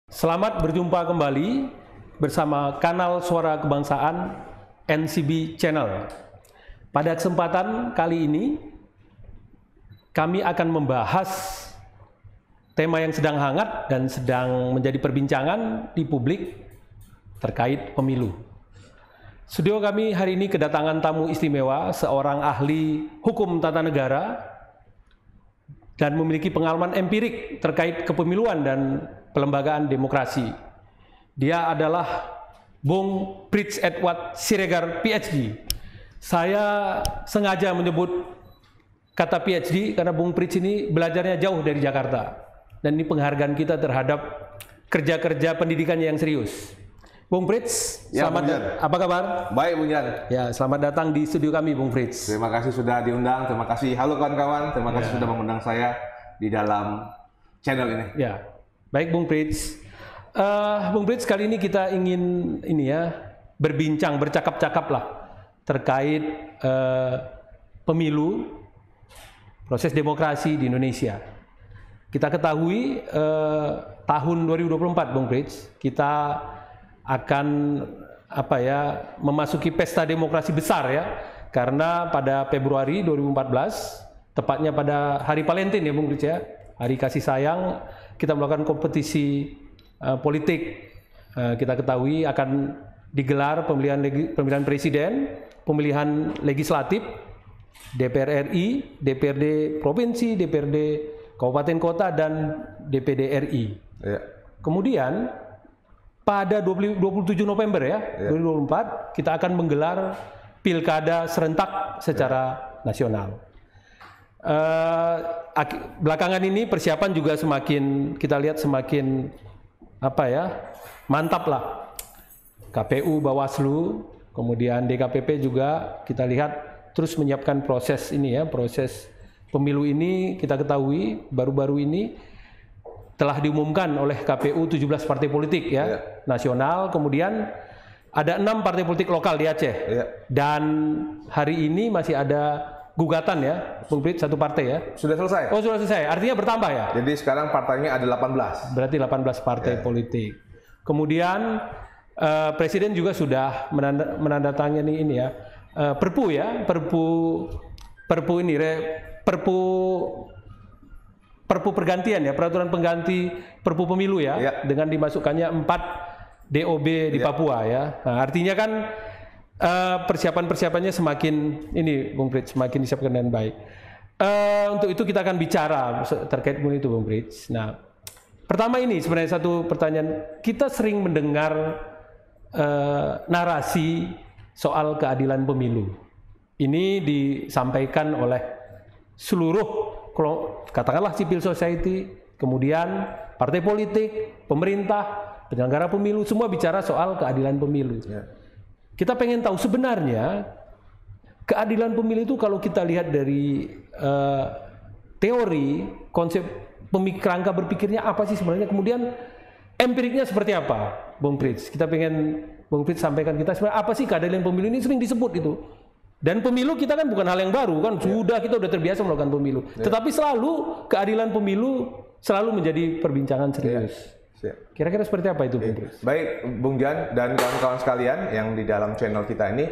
Selamat berjumpa kembali bersama kanal Suara Kebangsaan NCB Channel. Pada kesempatan kali ini, kami akan membahas tema yang sedang hangat dan sedang menjadi perbincangan di publik terkait pemilu. Studio kami hari ini kedatangan tamu istimewa, seorang ahli hukum tata negara dan memiliki pengalaman empirik terkait kepemiluan dan pelembagaan demokrasi. Dia adalah Bung Prits Edward Siregar, PhD. Saya sengaja menyebut kata PhD karena Bung Prits ini belajarnya jauh dari Jakarta. Dan ini penghargaan kita terhadap kerja-kerja pendidikan yang serius. Bung Prits, ya, selamat apa kabar? Baik, Bung Jan. Ya, selamat datang di studio kami, Bung Prits. Terima kasih sudah diundang. Terima kasih. Halo kawan-kawan. Terima kasih sudah mengundang saya di dalam channel ini. Ya, baik Bung Prits. Bung Prits, kali ini kita ingin berbincang, bercakap-cakap lah terkait pemilu, proses demokrasi di Indonesia. Kita ketahui tahun 2024, Bung Prits, kita akan memasuki pesta demokrasi besar ya, karena pada Februari 2014, tepatnya pada hari Valentine ya Bung Prits ya, hari kasih sayang, kita melakukan kompetisi politik. Kita ketahui akan digelar pemilihan presiden, pemilihan legislatif, DPR RI, DPRD provinsi, DPRD kabupaten kota, dan DPD RI. Ya. Kemudian pada 27 November ya, 2024 kita akan menggelar pilkada serentak secara nasional. Belakangan ini persiapan juga semakin kita lihat semakin mantap lah. KPU, Bawaslu, kemudian DKPP juga kita lihat terus menyiapkan proses ini ya, proses pemilu ini. Kita ketahui baru-baru ini telah diumumkan oleh KPU 17 partai politik ya, nasional, kemudian ada 6 partai politik lokal di Aceh. Dan hari ini masih ada gugatan ya, Bung Prits, satu partai ya. Sudah selesai? Oh, sudah selesai. Artinya bertambah ya? Jadi sekarang partainya ada 18. Berarti 18 partai politik. Kemudian Presiden juga sudah menandatangani ini ya, Perpu ya, Perpu pergantian ya, peraturan pengganti Perpu pemilu ya, dengan dimasukkannya 4 DOB di Papua ya. Nah, artinya kan persiapan-persiapannya semakin ini Bung Prits, semakin disiapkan dengan baik. Untuk itu kita akan bicara terkait dengan itu Bung Prits. Nah, pertama ini sebenarnya satu pertanyaan, kita sering mendengar narasi soal keadilan pemilu. Ini disampaikan oleh seluruh katakanlah civil society, kemudian partai politik, pemerintah, penyelenggara pemilu, semua bicara soal keadilan pemilu. Kita pengen tahu sebenarnya keadilan pemilu itu kalau kita lihat dari teori, konsep kerangka berpikirnya apa sih sebenarnya, kemudian empiriknya seperti apa, Bung Prits? Kita pengen Bung Prits sampaikan kita sebenarnya apa sih keadilan pemilu ini, sering disebut itu. Dan pemilu kita kan bukan hal yang baru kan, kita udah terbiasa melakukan pemilu. Tetapi selalu keadilan pemilu selalu menjadi perbincangan serius. Kira-kira seperti apa itu, Bung Prits? Baik, Bung Jan dan kawan-kawan sekalian yang di dalam channel kita ini,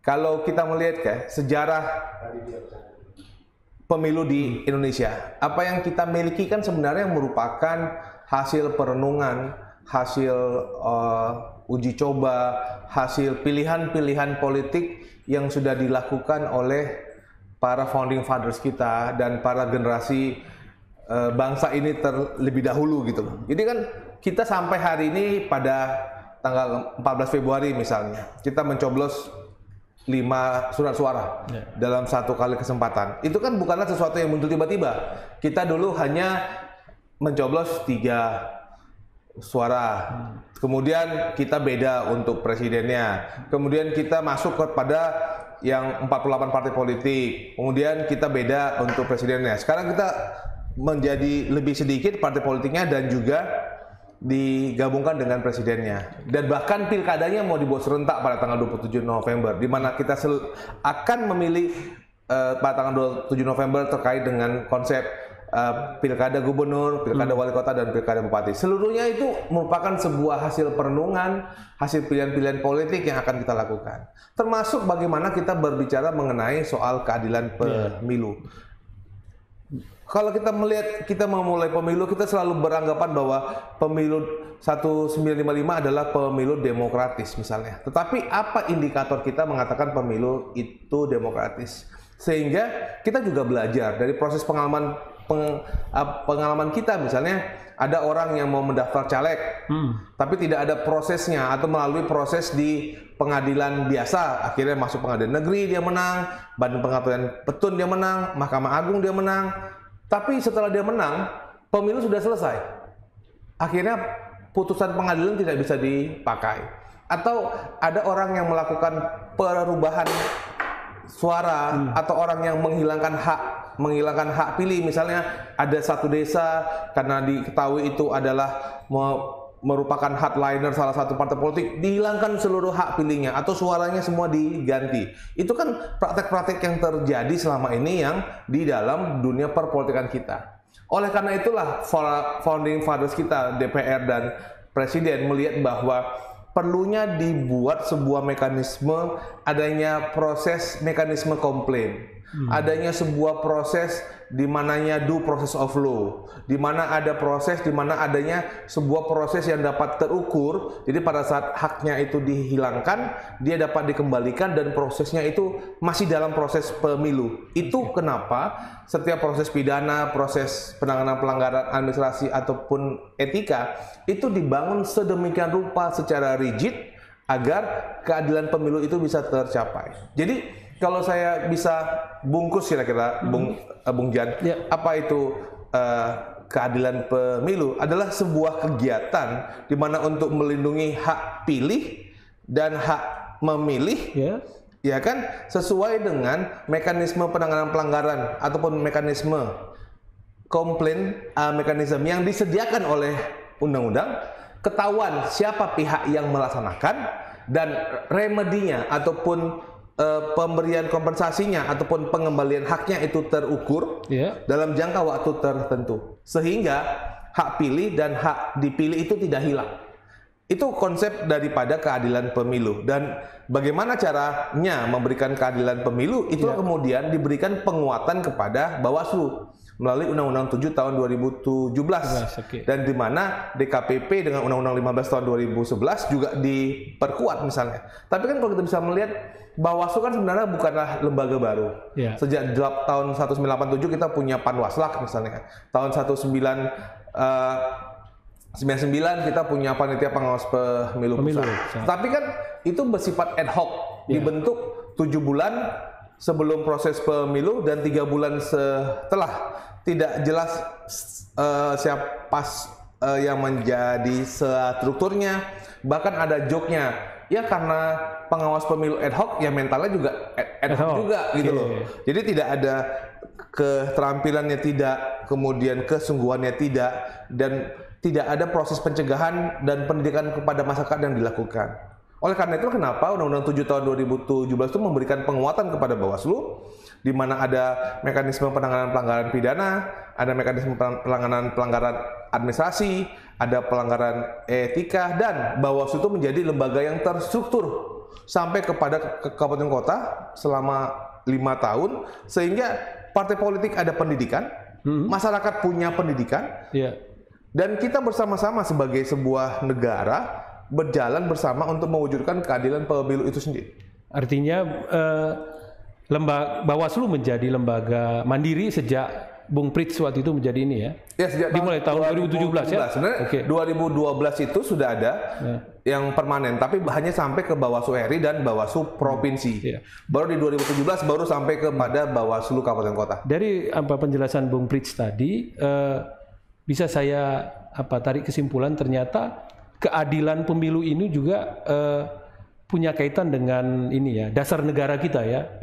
kalau kita melihat sejarah pemilu di Indonesia, apa yang kita miliki kan sebenarnya merupakan hasil perenungan, hasil uji coba, hasil pilihan-pilihan politik yang sudah dilakukan oleh para founding fathers kita dan para generasi bangsa ini terlebih dahulu gitu loh. Jadi kan kita sampai hari ini pada tanggal 14 Februari misalnya, kita mencoblos 5 surat suara dalam satu kali kesempatan. Itu kan bukanlah sesuatu yang muncul tiba-tiba. Kita dulu hanya mencoblos 3 suara. Kemudian kita beda untuk presidennya. Kemudian kita masuk kepada yang 48 partai politik. Kemudian kita beda untuk presidennya. Sekarang kita menjadi lebih sedikit partai politiknya dan juga digabungkan dengan presidennya. Dan bahkan pilkadanya mau dibuat serentak pada tanggal 27 November, di mana kita akan memilih pada tanggal 27 November terkait dengan konsep pilkada gubernur, pilkada wali kota, dan pilkada bupati. Seluruhnya itu merupakan sebuah hasil perenungan, hasil pilihan-pilihan politik yang akan kita lakukan. Termasuk bagaimana kita berbicara mengenai soal keadilan pemilu. Kalau kita melihat, kita memulai pemilu, kita selalu beranggapan bahwa pemilu 1955 adalah pemilu demokratis misalnya. Tetapi apa indikator kita mengatakan pemilu itu demokratis? Sehingga kita juga belajar dari proses pengalaman kita, misalnya ada orang yang mau mendaftar caleg, tapi tidak ada prosesnya atau melalui proses di pengadilan biasa, akhirnya masuk pengadilan negeri dia menang, Badan Pengadilan Petun dia menang, Mahkamah Agung dia menang. Tapi setelah dia menang, pemilu sudah selesai. Akhirnya putusan pengadilan tidak bisa dipakai. Atau ada orang yang melakukan perubahan suara, atau orang yang menghilangkan hak pilih. Misalnya ada satu desa karena diketahui itu adalah merupakan hardliner salah satu partai politik, dihilangkan seluruh hak pilihnya atau suaranya semua diganti. Itu kan praktek-praktek yang terjadi selama ini yang di dalam dunia perpolitikan kita. Oleh karena itulah founding fathers kita, DPR dan Presiden melihat bahwa perlunya dibuat sebuah mekanisme, adanya proses mekanisme komplain, adanya sebuah proses di mananya due process of law, di mana ada proses, di mana adanya sebuah proses yang dapat terukur. Jadi pada saat haknya itu dihilangkan, dia dapat dikembalikan dan prosesnya itu masih dalam proses pemilu. Itu kenapa setiap proses pidana, proses penanganan pelanggaran administrasi ataupun etika itu dibangun sedemikian rupa secara rigid agar keadilan pemilu itu bisa tercapai. Jadi kalau saya bisa bungkus kira-kira, Bung Jan, apa itu keadilan pemilu? Adalah sebuah kegiatan di mana untuk melindungi hak pilih dan hak memilih, ya kan, sesuai dengan mekanisme penanganan pelanggaran ataupun mekanisme komplain mekanisme yang disediakan oleh undang-undang, ketahuan siapa pihak yang melaksanakan dan remedinya ataupun pemberian kompensasinya ataupun pengembalian haknya itu terukur dalam jangka waktu tertentu, sehingga hak pilih dan hak dipilih itu tidak hilang. Itu konsep daripada keadilan pemilu. Dan bagaimana caranya memberikan keadilan pemilu itu kemudian diberikan penguatan kepada Bawaslu melalui Undang-Undang 7 tahun 2017 dan di mana DKPP dengan Undang-Undang 15 tahun 2011 juga diperkuat misalnya. Tapi kan kalau kita bisa melihat Bawaslu kan sebenarnya bukanlah lembaga baru. Sejak tahun 1987 kita punya Panwaslak misalnya. Tahun 1999 kita punya Panitia Pengawas Pemilu Pusat. Tapi kan itu bersifat ad hoc, dibentuk 7 bulan sebelum proses pemilu dan 3 bulan setelah. Tidak jelas siapa yang menjadi strukturnya, bahkan ada joknya. Ya karena pengawas pemilu ad hoc, ya mentalnya juga ad hoc juga gitu loh. Jadi tidak ada keterampilannya, tidak, kemudian kesungguhannya tidak, dan tidak ada proses pencegahan dan pendidikan kepada masyarakat yang dilakukan. Oleh karena itu kenapa Undang-Undang 7 tahun 2017 itu memberikan penguatan kepada Bawaslu, di mana ada mekanisme penanganan pelanggaran pidana, ada mekanisme penanganan pelanggaran administrasi, ada pelanggaran etika, dan Bawaslu itu menjadi lembaga yang terstruktur sampai kepada kabupaten kota selama 5 tahun, sehingga partai politik ada pendidikan, masyarakat punya pendidikan, dan kita bersama-sama sebagai sebuah negara berjalan bersama untuk mewujudkan keadilan pemilu itu sendiri. Artinya Bawaslu menjadi lembaga mandiri sejak Bung Prits waktu itu menjadi ini ya? Ya, sejak dimulai tahun 2017 ya? Sebenarnya 2012 itu sudah ada yang permanen, tapi hanya sampai ke Bawaslu RI dan Bawaslu Provinsi. Baru di 2017 baru sampai kepada Bawaslu Kabupaten Kota. Dari penjelasan Bung Prits tadi, bisa saya tarik kesimpulan ternyata keadilan pemilu ini juga punya kaitan dengan ini ya, dasar negara kita ya,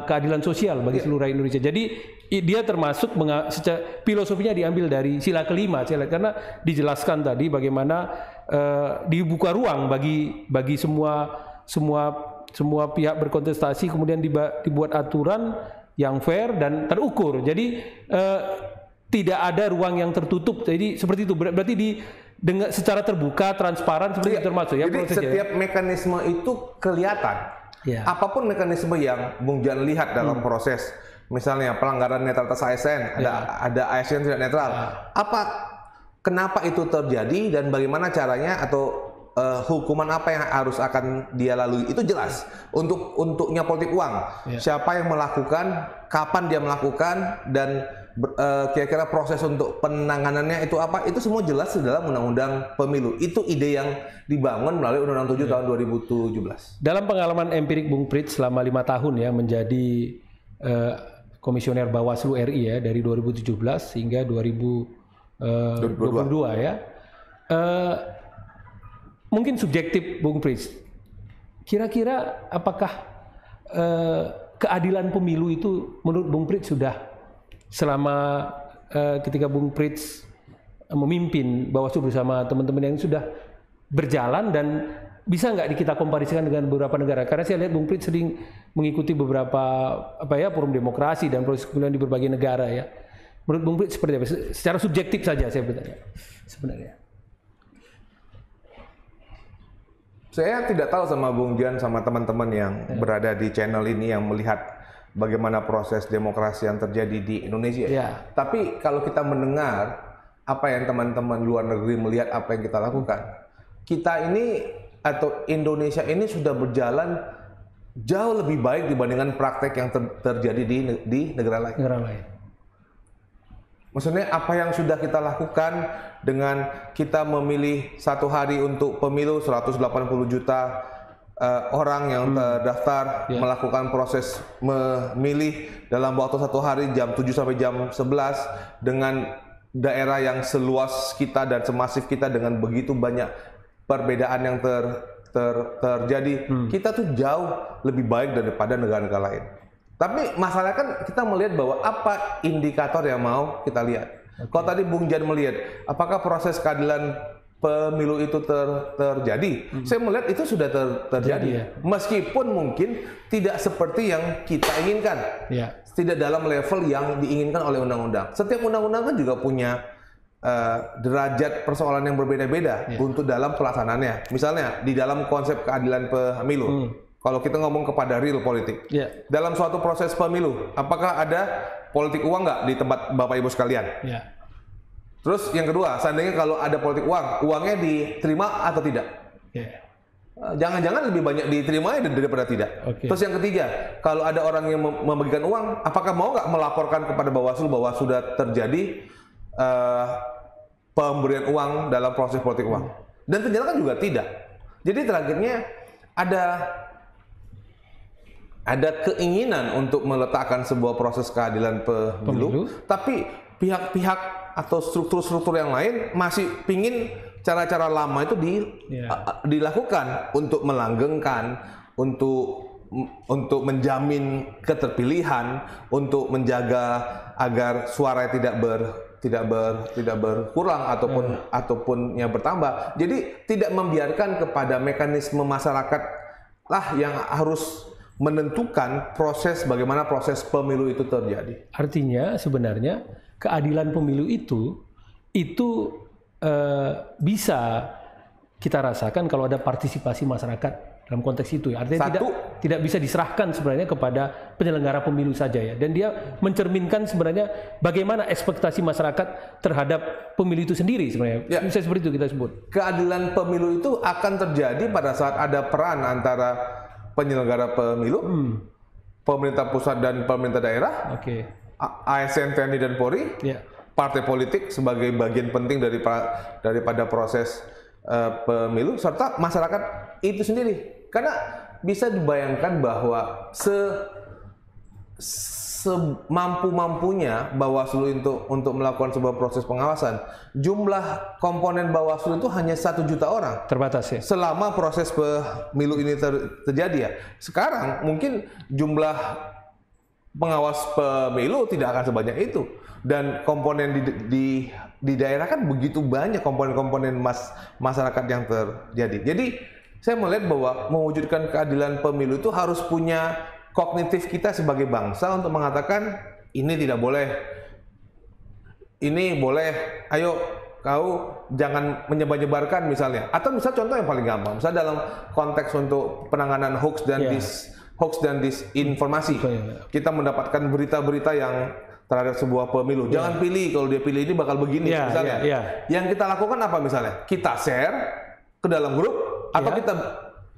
keadilan sosial bagi seluruh rakyat Indonesia. Jadi dia termasuk secara filosofinya diambil dari sila kelima, karena dijelaskan tadi bagaimana dibuka ruang bagi semua pihak berkontestasi, kemudian dibuat aturan yang fair dan terukur. Jadi tidak ada ruang yang tertutup. Jadi seperti itu. Berarti dengan secara terbuka, transparan seperti itu termasuk ya. Jadi prosesnya, setiap mekanisme itu kelihatan. Ya. Apapun mekanisme yang Bung Jan lihat dalam proses, misalnya pelanggaran netralitas ASN, ada ASN tidak netral. Kenapa itu terjadi dan bagaimana caranya atau hukuman apa yang harus akan dia lalui, itu jelas. Untuknya politik uang, siapa yang melakukan, kapan dia melakukan, dan kira-kira proses untuk penanganannya itu apa, itu semua jelas di dalam Undang-Undang Pemilu. Itu ide yang dibangun melalui Undang-Undang 7 tahun 2017. Dalam pengalaman empirik Bung Prits selama 5 tahun ya menjadi komisioner Bawaslu RI ya, dari 2017 hingga 2022 ya. Mungkin subjektif Bung Prits, kira-kira apakah keadilan pemilu itu menurut Bung Prits sudah selama ketika Bung Prits memimpin Bawaslu bersama teman-teman yang sudah berjalan, dan bisa nggak kita komparisikan dengan beberapa negara? Karena saya lihat Bung Prits sering mengikuti beberapa forum demokrasi dan proses pemilihan di berbagai negara ya. Menurut Bung Prits seperti apa? Secara subjektif saja saya bertanya sebenarnya. Saya tidak tahu sama Bung Jan sama teman-teman yang berada di channel ini yang melihat bagaimana proses demokrasi yang terjadi di Indonesia. Tapi kalau kita mendengar apa yang teman-teman luar negeri melihat apa yang kita lakukan, kita ini atau Indonesia ini sudah berjalan jauh lebih baik dibandingkan praktek yang terjadi di negara lain. Maksudnya apa yang sudah kita lakukan dengan kita memilih satu hari untuk pemilu 180 juta orang yang terdaftar melakukan proses memilih dalam waktu satu hari jam 7 sampai jam 11 dengan daerah yang seluas kita dan semasif kita dengan begitu banyak perbedaan yang terjadi. Kita tuh jauh lebih baik daripada negara-negara lain. Tapi masalahnya kan kita melihat bahwa apa indikator yang mau kita lihat. Kalau tadi Bung Jan melihat apakah proses keadilan pemilu itu terjadi, saya melihat itu sudah terjadi. Meskipun mungkin tidak seperti yang kita inginkan, tidak dalam level yang diinginkan oleh undang-undang. Setiap undang-undang kan juga punya derajat persoalan yang berbeda-beda untuk dalam pelaksanaannya. Misalnya di dalam konsep keadilan pemilu. Kalau kita ngomong kepada real politik, dalam suatu proses pemilu, apakah ada politik uang nggak di tempat Bapak Ibu sekalian? Terus yang kedua, seandainya kalau ada politik uang, uangnya diterima atau tidak? Jangan-jangan lebih banyak diterima daripada tidak. Terus yang ketiga, kalau ada orang yang membagikan uang, apakah mau nggak melaporkan kepada Bawaslu bahwa sudah terjadi pemberian uang dalam proses politik uang? Dan ternyata kan juga tidak. Jadi terakhirnya ada keinginan untuk meletakkan sebuah proses keadilan pemilu, tapi pihak-pihak atau struktur-struktur yang lain masih pingin cara-cara lama itu dilakukan untuk melanggengkan, untuk menjamin keterpilihan, untuk menjaga agar suara tidak berkurang ataupun yang bertambah. Jadi tidak membiarkan kepada mekanisme masyarakat lah yang harus menentukan bagaimana proses pemilu itu terjadi. Artinya sebenarnya keadilan pemilu itu bisa kita rasakan kalau ada partisipasi masyarakat dalam konteks itu ya. Artinya tidak bisa diserahkan sebenarnya kepada penyelenggara pemilu saja ya. Dan dia mencerminkan sebenarnya bagaimana ekspektasi masyarakat terhadap pemilu itu sendiri sebenarnya. Bisa seperti itu kita sebut. Keadilan pemilu itu akan terjadi pada saat ada peran antara penyelenggara pemilu, pemerintah pusat dan pemerintah daerah, ASN, TNI dan Polri, partai politik sebagai bagian penting daripada proses pemilu, serta masyarakat itu sendiri. Karena bisa dibayangkan bahwa semampu-mampunya Bawaslu untuk melakukan sebuah proses pengawasan, jumlah komponen Bawaslu itu hanya 1 juta orang. Terbatas ya? Selama proses pemilu ini terjadi ya. Sekarang mungkin jumlah pengawas pemilu tidak akan sebanyak itu. Dan komponen di daerah kan begitu banyak komponen-komponen masyarakat yang terjadi. Jadi saya melihat bahwa mewujudkan keadilan pemilu itu harus punya kognitif kita sebagai bangsa untuk mengatakan ini tidak boleh. ini boleh, ayo kau jangan menyebar-nyebarkan misalnya. Atau misal contoh yang paling gampang, misal dalam konteks untuk penanganan hoax dan disinformasi. Kita mendapatkan berita-berita yang terhadap sebuah pemilu. Jangan pilih, kalau dia pilih ini bakal begini misalnya. Yang kita lakukan apa misalnya? Kita share ke dalam grup atau kita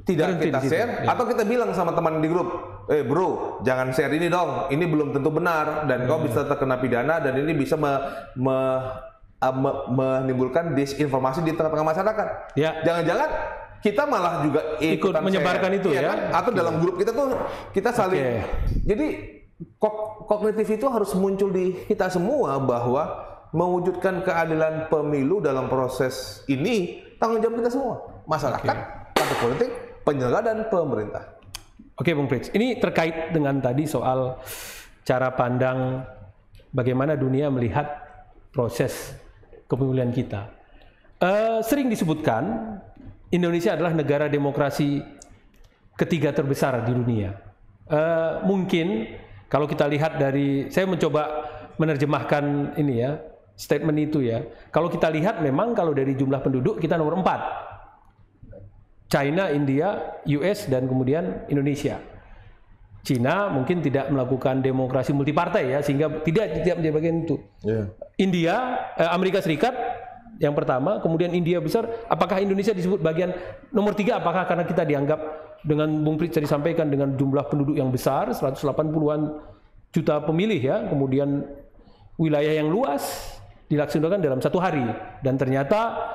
tidak kita share atau kita bilang sama teman di grup, bro, jangan share ini dong. Ini belum tentu benar dan kau bisa terkena pidana dan ini bisa menimbulkan disinformasi di tengah-tengah masyarakat. Jangan-jangan kita malah juga ikut menyebarkan share, itu kan? Atau dalam grup kita tuh kita saling. Jadi kognitif itu harus muncul di kita semua bahwa mewujudkan keadilan pemilu dalam proses ini tanggung jawab kita semua, masyarakat, partai politik, penyelenggara dan pemerintah. Oke, Bung Frits. Ini terkait dengan tadi soal cara pandang bagaimana dunia melihat proses kepemilian kita. Sering disebutkan Indonesia adalah negara demokrasi ketiga terbesar di dunia. Mungkin kalau kita lihat dari, saya mencoba menerjemahkan ini ya, statement itu ya. Kalau kita lihat memang kalau dari jumlah penduduk kita nomor 4. China, India, US, dan kemudian Indonesia. Cina mungkin tidak melakukan demokrasi multipartai ya, sehingga tidak menjadi bagian itu. Amerika Serikat yang pertama, kemudian India besar. Apakah Indonesia disebut bagian nomor 3? Apakah karena kita dianggap dengan Bung Frits tadi sampaikan dengan jumlah penduduk yang besar, 180-an juta pemilih ya, kemudian wilayah yang luas dilaksanakan dalam satu hari dan ternyata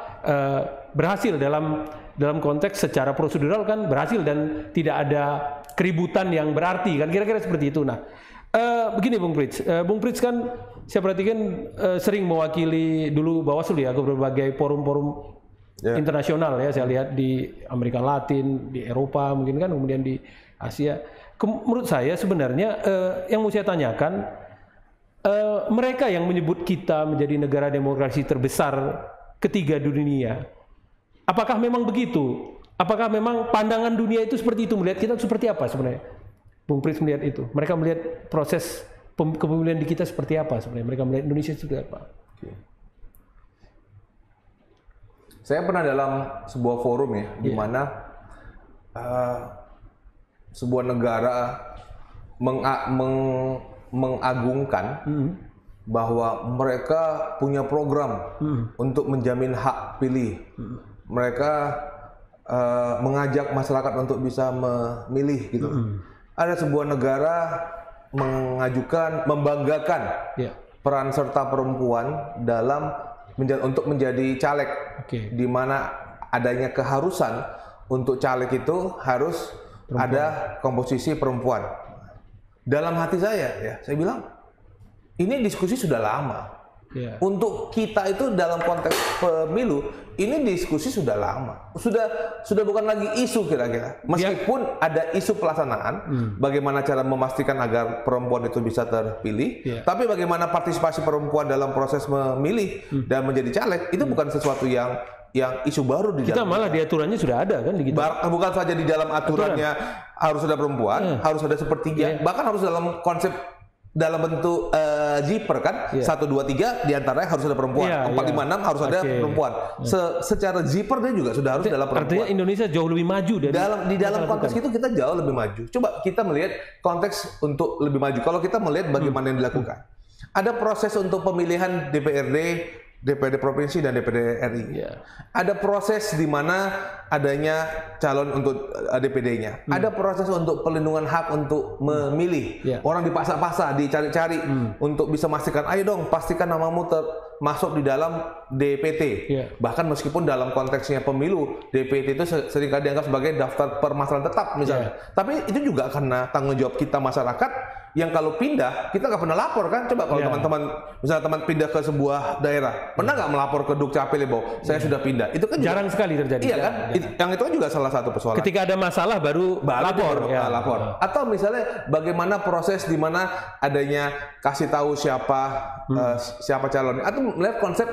berhasil dalam konteks secara prosedural kan berhasil dan tidak ada keributan yang berarti kan, kira-kira seperti itu. Nah, begini Bung Frits kan saya perhatikan sering mewakili dulu Bawaslu ya ke berbagai forum-forum internasional ya, saya lihat di Amerika Latin, di Eropa mungkin kan, kemudian di Asia. Menurut saya sebenarnya yang mau saya tanyakan, mereka yang menyebut kita menjadi negara demokrasi terbesar ketiga di dunia, apakah memang begitu? Apakah memang pandangan dunia itu seperti itu, melihat kita seperti apa sebenarnya? Bung Frits melihat itu. Mereka melihat proses kepemilian di kita seperti apa sebenarnya? Mereka melihat Indonesia seperti apa? Saya pernah dalam sebuah forum ya, di mana sebuah negara mengagungkan bahwa mereka punya program untuk menjamin hak pilih. Mereka mengajak masyarakat untuk bisa memilih gitu. Ada sebuah negara membanggakan peran serta perempuan dalam untuk menjadi caleg, di mana adanya keharusan untuk caleg itu harus ada komposisi perempuan. Dalam hati saya bilang ini diskusi sudah lama. Untuk kita itu dalam konteks pemilu ini diskusi sudah lama, sudah bukan lagi isu kira-kira. Meskipun ada isu pelaksanaan, bagaimana cara memastikan agar perempuan itu bisa terpilih, tapi bagaimana partisipasi perempuan dalam proses memilih dan menjadi caleg itu bukan sesuatu yang isu baru di kita malah di aturannya sudah ada kan di kita. Bukan saja di dalam aturannya harus ada perempuan, harus ada sepertiga, bahkan harus dalam konsep dalam bentuk zipper kan, 1, 2, 3 diantaranya harus ada perempuan, 4, 5, 6 harus ada perempuan. Secara zipper dia juga sudah harus dalam perempuan. Artinya Indonesia jauh lebih maju dari di dalam konteks itu kita jauh lebih maju. Coba kita melihat konteks untuk lebih maju. Kalau kita melihat bagaimana yang dilakukan, ada proses untuk pemilihan DPRD, DPRD provinsi dan DPRD RI. Ada proses di mana adanya calon untuk DPD-nya. Ada proses untuk pelindungan hak untuk memilih. Orang dipaksa-paksa, dicari-cari untuk bisa memastikan, ayo dong pastikan namamu masuk di dalam DPT. Bahkan meskipun dalam konteksnya pemilu, DPT itu seringkali dianggap sebagai daftar permasalahan tetap misalnya. Tapi itu juga karena tanggung jawab kita masyarakat yang kalau pindah kita nggak pernah lapor kan. Coba kalau teman-teman misalnya teman pindah ke sebuah daerah, pernah nggak melapor ke Dukcapil bahwa saya sudah pindah? Itu kan jarang sekali terjadi. Iya kan? Yang itu kan juga salah satu persoalan. Ketika ada masalah baru lapor. Lapor. Atau misalnya bagaimana proses di mana adanya kasih tahu siapa calonnya, atau melihat konsep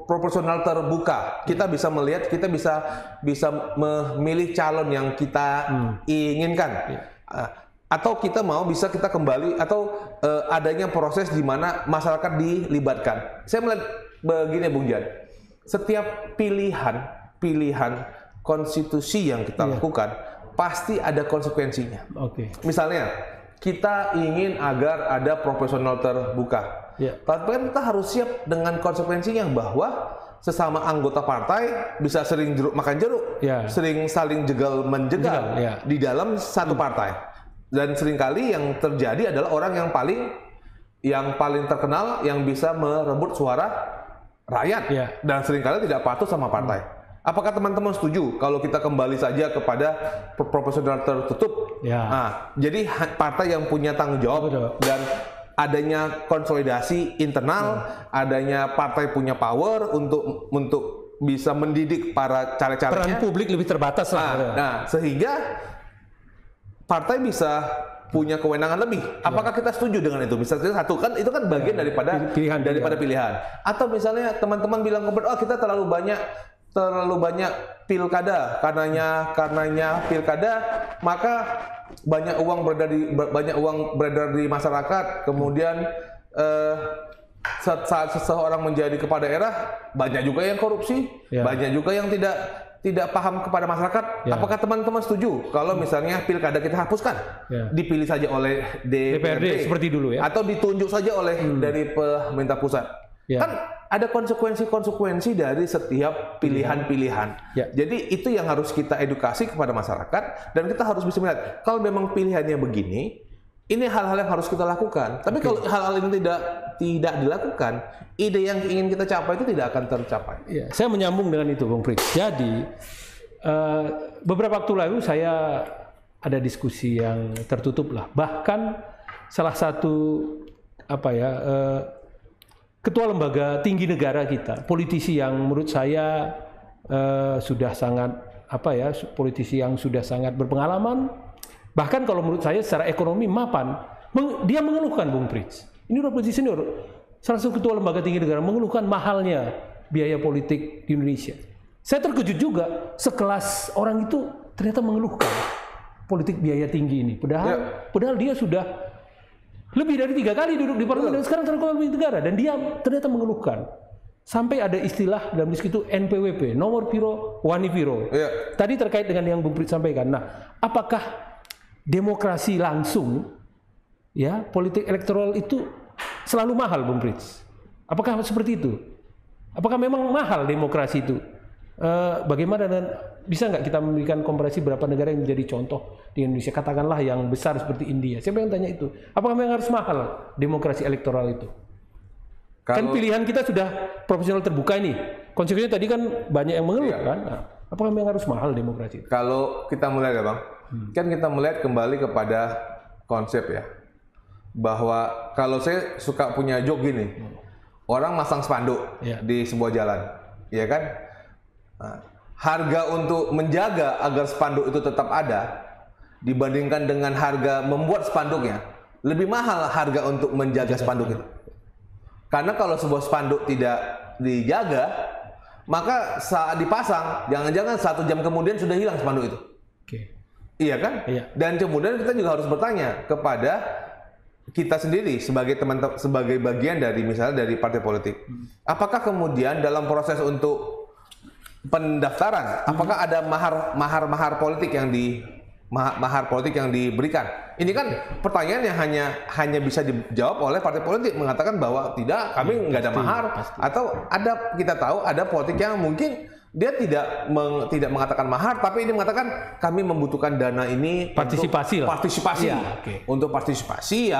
proporsional terbuka. Kita bisa melihat, kita bisa memilih calon yang kita inginkan. atau kita bisa kita kembali atau adanya proses di mana masyarakat dilibatkan. Saya melihat begini Bung Jan, setiap pilihan konstitusi yang kita lakukan pasti ada konsekuensinya. Misalnya kita ingin agar ada proporsional terbuka, tapi kan kita harus siap dengan konsekuensinya bahwa sesama anggota partai bisa sering jeruk makan jeruk, sering saling jegal menjegal di dalam satu partai. Dan seringkali yang terjadi adalah orang yang paling terkenal yang bisa merebut suara rakyat dan seringkali tidak patuh sama partai. Apakah teman-teman setuju kalau kita kembali saja kepada proporsional tertutup? Nah, jadi partai yang punya tanggung jawab dan adanya konsolidasi internal, adanya partai punya power untuk bisa mendidik para caleg-calegnya. Peran publik lebih terbatas lah. Nah, sehingga partai bisa punya kewenangan lebih. Apakah kita setuju dengan itu? Misalnya satu kan itu kan bagian daripada pilihan. Atau misalnya teman-teman bilang kita terlalu banyak pilkada, karenanya pilkada maka banyak uang beredar di masyarakat. Kemudian saat seseorang menjadi kepala daerah banyak juga yang korupsi, banyak juga yang tidak paham kepada masyarakat. Apakah teman-teman setuju kalau misalnya pilkada kita hapuskan, dipilih saja oleh DPRD seperti dulu atau ditunjuk saja oleh dari pemerintah pusat? Kan ada konsekuensi dari setiap pilihan-pilihan. Jadi itu yang harus kita edukasi kepada masyarakat dan kita harus bisa melihat kalau memang pilihannya begini, ini hal-hal yang harus kita lakukan. Tapi kalau hal-hal ini tidak dilakukan, ide yang ingin kita capai itu tidak akan tercapai. Saya menyambung dengan itu, Bung Frits. Jadi beberapa waktu lalu saya ada diskusi yang tertutup lah. Bahkan salah satu ketua lembaga tinggi negara kita, politisi yang menurut saya sudah sangat politisi yang sudah sangat berpengalaman. Bahkan kalau menurut saya secara ekonomi mapan, dia mengeluhkan Bung Frits. Ini udah politisi senior, salah satu ketua lembaga tinggi negara mengeluhkan mahalnya biaya politik di Indonesia. Saya terkejut juga, sekelas orang itu ternyata mengeluhkan politik biaya tinggi ini. Padahal dia sudah lebih dari 3 kali duduk di parlemen dan sekarang ketua lembaga negara, dan dia ternyata mengeluhkan. Sampai ada istilah dalam diskusi itu NPWP, nomor piro wani piro. Tadi terkait dengan yang Bung Frits sampaikan. Nah, apakah demokrasi langsung, politik elektoral itu selalu mahal, Bung Frits? Apakah seperti itu? Apakah memang mahal demokrasi itu? Bagaimana, dan bisa nggak kita memberikan komparasi berapa negara yang menjadi contoh di Indonesia? Katakanlah yang besar seperti India. Siapa yang tanya itu? Apakah memang harus mahal demokrasi elektoral itu? Kan pilihan kita sudah proporsional terbuka ini. Konsekuensinya tadi kan banyak yang mengeluh kan? Nah, apakah memang harus mahal demokrasi itu? Kalau kita melihat Bang, kan kita melihat kembali kepada konsep bahwa kalau saya suka punya joke gini, orang masang spanduk di sebuah jalan, kan? Nah, harga untuk menjaga agar spanduk itu tetap ada dibandingkan dengan harga membuat spanduknya, lebih mahal harga untuk menjaga spanduk itu. Karena kalau sebuah spanduk tidak dijaga, maka saat dipasang, jangan-jangan 1 jam kemudian sudah hilang spanduk itu. Iya kan? Dan kemudian kita juga harus bertanya kepada kita sendiri sebagai teman-teman, sebagai bagian dari misalnya dari partai politik. Apakah kemudian dalam proses untuk pendaftaran, apakah ada mahar politik yang diberikan? Ini kan pertanyaan yang hanya bisa dijawab oleh partai politik, mengatakan bahwa tidak, kami nggak ada mahar. Atau kita tahu ada politik yang mungkin dia tidak mengatakan mahar, tapi ini mengatakan kami membutuhkan dana ini partisipasi. Untuk partisipasi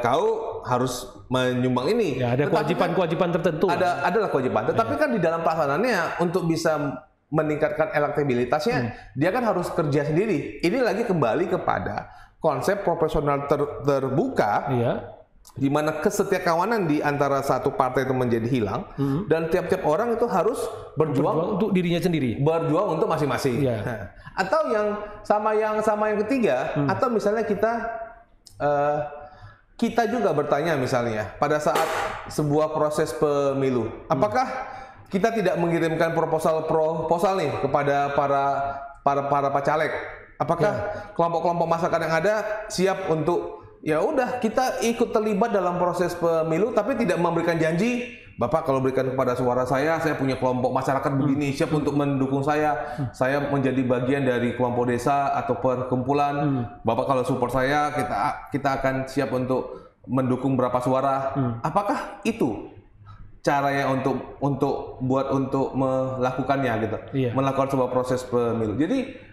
kau harus menyumbang ini. Ada kewajiban-kewajiban tertentu. Adalah kewajiban. Tetapi kan di dalam pelaksanaannya untuk bisa meningkatkan elektabilitasnya, dia kan harus kerja sendiri. Ini lagi kembali kepada konsep proporsional terbuka. Di mana kesetiakawanan di antara satu partai itu menjadi hilang, dan tiap-tiap orang itu harus berjuang untuk dirinya sendiri, berjuang untuk masing-masing. Atau yang sama yang ketiga, atau misalnya kita juga bertanya misalnya pada saat sebuah proses pemilu, apakah kita tidak mengirimkan proposal nih kepada para caleg Apakah kelompok-kelompok masyarakat yang ada siap untuk ya udah kita ikut terlibat dalam proses pemilu tapi tidak memberikan janji, Bapak kalau berikan kepada suara saya punya kelompok masyarakat begini siap untuk mendukung saya menjadi bagian dari kelompok desa atau perkumpulan, Bapak kalau support saya kita akan siap untuk mendukung berapa suara. Apakah itu caranya untuk melakukannya gitu, melakukan sebuah proses pemilu? Jadi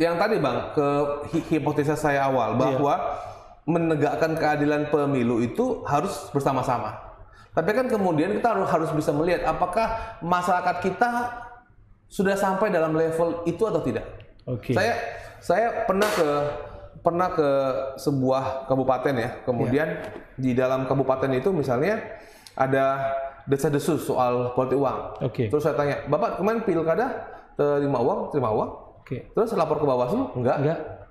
yang tadi Bang, ke hipotesa saya awal bahwa menegakkan keadilan pemilu itu harus bersama-sama. Tapi kan kemudian kita harus bisa melihat apakah masyarakat kita sudah sampai dalam level itu atau tidak. Saya pernah ke sebuah kabupaten ya. Kemudian di dalam kabupaten itu misalnya ada desa-desus soal politik uang. Terus saya tanya, Bapak kemarin pilkada terima uang? Terus lapor ke Bawaslu? Enggak.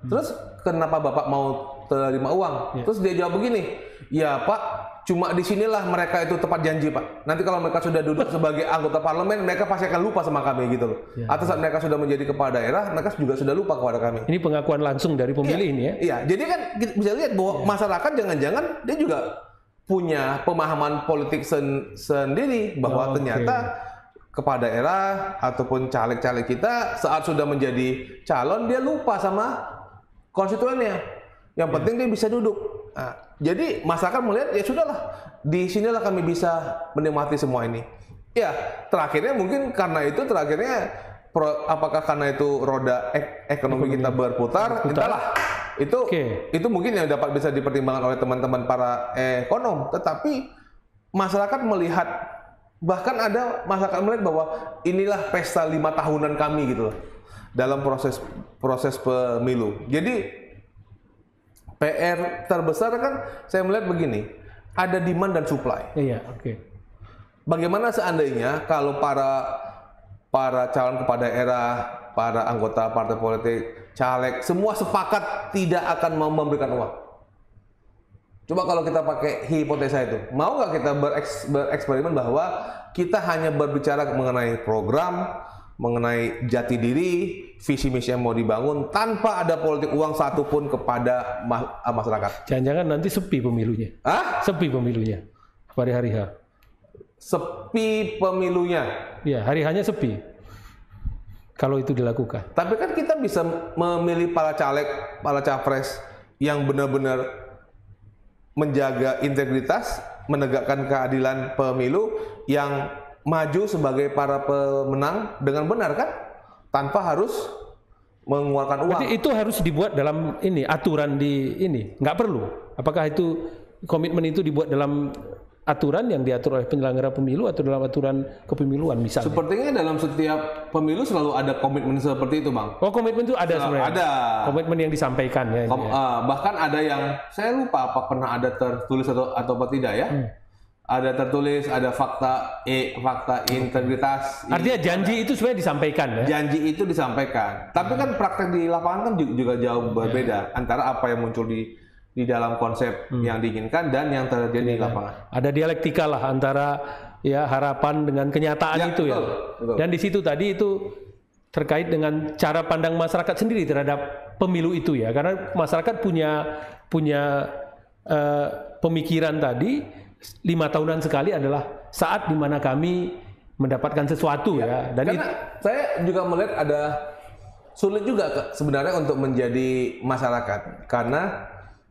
Terus kenapa Bapak mau terima uang? Terus dia jawab begini, ya Pak, cuma disinilah mereka itu tepat janji Pak. Nanti kalau mereka sudah duduk sebagai anggota parlemen, mereka pasti akan lupa sama kami gitu loh. Atau saat mereka sudah menjadi kepala daerah, mereka juga sudah lupa kepada kami. Ini pengakuan langsung dari pemilih ini ya? Iya, jadi kan kita bisa lihat bahwa masyarakat jangan-jangan dia juga punya pemahaman politik sendiri bahwa ternyata kepala daerah ataupun caleg-caleg kita saat sudah menjadi calon dia lupa sama konstituennya. Yang penting dia bisa duduk. Nah, jadi masyarakat melihat ya sudahlah, di sinilah kami bisa menikmati semua ini. Ya, terakhirnya mungkin karena itu apakah karena itu roda ekonomi kita berputar, entahlah. Itu mungkin yang dapat bisa dipertimbangkan oleh teman-teman para ekonom. Tetapi masyarakat melihat, bahkan ada masyarakat melihat bahwa inilah pesta 5 tahunan kami gitu loh dalam proses pemilu. Jadi PR terbesar kan saya melihat begini, ada demand dan supply. Bagaimana seandainya kalau para calon kepala daerah, para anggota partai politik, caleg, semua sepakat tidak akan mau memberikan uang? Coba kalau kita pakai hipotesa itu, mau nggak kita bereksperimen bahwa kita hanya berbicara mengenai program, mengenai jati diri, visi misi yang mau dibangun, tanpa ada politik uang satupun kepada masyarakat? Jangan-jangan nanti sepi pemilunya? Sepi pemilunya pada hari H? Sepi pemilunya? Ya, hari H-nya sepi kalau itu dilakukan. Tapi kan kita bisa memilih para caleg, para capres yang benar-benar menjaga integritas, menegakkan keadilan pemilu, yang maju sebagai para pemenang dengan benar kan, tanpa harus mengeluarkan uang. Berarti itu harus dibuat dalam aturan nggak perlu? Apakah itu komitmen itu dibuat dalam aturan yang diatur oleh penyelenggara pemilu atau dalam aturan kepemiluan misalnya? Sepertinya dalam setiap pemilu selalu ada komitmen seperti itu, Bang. Komitmen itu ada sebenarnya? Ada. Komitmen yang disampaikan ya. Bahkan ada yang, saya lupa apa pernah ada tertulis atau tidak ya. Ada tertulis, ada fakta integritas. Artinya janji itu sebenarnya disampaikan ya? Janji itu disampaikan. Tapi kan praktek di lapangan kan juga jauh berbeda antara apa yang muncul di dalam konsep yang diinginkan dan yang terjadi di lapangan. Ada dialektika lah antara ya harapan dengan kenyataan itu ya. Betul. Dan di situ tadi itu terkait dengan cara pandang masyarakat sendiri terhadap pemilu itu ya. Karena masyarakat punya pemikiran tadi 5 tahunan sekali adalah saat di mana kami mendapatkan sesuatu ya. Dan karena saya juga melihat ada sulit juga sebenarnya untuk menjadi masyarakat, karena